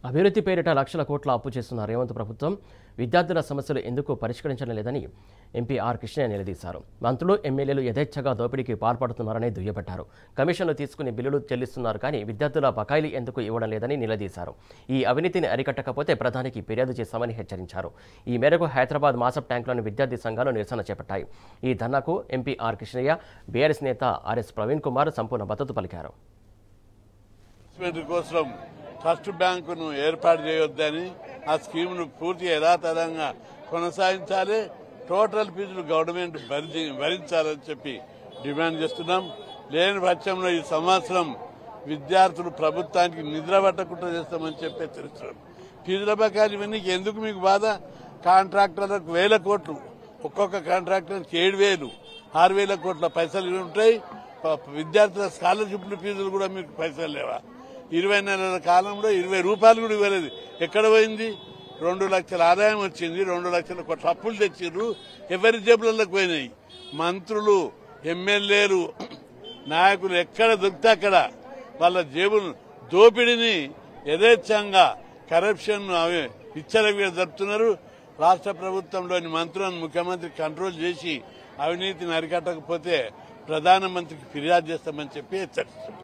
అభివృద్ధి పేరిట లక్షల కోట్ల అప్పు చేస్తున్న రేవంత్ ప్రభుత్వం విద్యార్థుల సమస్యలు ఎందుకు పరిష్కరించడం లేదని ఎంపీ ఆర్ కృష్ణయ్య నిలదీశారు. మంత్రులు ఎమ్మెల్యేలు యథేచ్ఛగా దోపిడీకి పాల్పడుతున్నారని దుయ్యబట్టారు. కమిషన్లు తీసుకుని బిల్లులు చెల్లిస్తున్నారు కానీ విద్యార్థుల బకాయిలు ఎందుకు ఇవ్వడం లేదని నిలదీశారు. ఈ అవినీతిని అరికట్టకపోతే ప్రధానికి ఫిర్యాదు చేస్తామని హెచ్చరించారు. ఈ మేరకు హైదరాబాద్ మాసప్ ట్యాంకులోని విద్యార్థి సంఘాలు నిరసన చేపట్టాయి. ఈ ధర్నాకు ఎంపీ ఆర్ కృష్ణయ్య, బీఆర్ఎస్ నేత ఆర్ఎస్ ప్రవీణ్ కుమార్ సంపూర్ణ మద్దతు పలికారు. ట్రస్ట్ బ్యాంకును ఏర్పాటు చేయొద్దని, ఆ స్కీమ్ను పూర్తి యథాతథంగా కొనసాగించాలి, టోటల్ ఫీజులు గవర్నమెంట్ భరించాలని చెప్పి డిమాండ్ చేస్తున్నాం. లేని పక్షంలో ఈ సంవత్సరం విద్యార్థులు ప్రభుత్వానికి నిద్ర పట్టకుండా చేస్తామని చెప్పి హెచ్చరిస్తున్నాం. ఫీజుల బకాయిలు ఇవన్నీ ఎందుకు మీకు బాధ? కాంట్రాక్టర్లకు 1000 కోట్లు, ఒక్కొక్క కాంట్రాక్టర్కి 7,000, 6,000 కోట్ల పైసలు ఉంటాయి. విద్యార్థుల స్కాలర్షిప్ల ఫీజులు కూడా మీకు పైసలు లేవా? 20 నెలల కాలంలో 20 రూపాయలు కూడా ఇవ్వలేదు. ఎక్కడ పోయింది? 2 లక్షల ఆదాయం వచ్చింది, 2 లక్షల కోట్ల అప్పులు తెచ్చిర్రు, ఎవరి జేబులకు పోయినాయి? మంత్రులు, ఎమ్మెల్యేలు, నాయకులు ఎక్కడ దొరికితే అక్కడ వాళ్ళ జేబులు దోపిడీని యథేచ్ఛంగా కరప్షన్ విచ్చలవిగా జరుపుతున్నారు. రాష్ట్ర ప్రభుత్వంలోని మంత్రులను ముఖ్యమంత్రి కంట్రోల్ చేసి అవినీతిని అరికట్టకపోతే ప్రధానమంత్రికి ఫిర్యాదు చేస్తామని చెప్పి హెచ్చరిస్తున్నారు.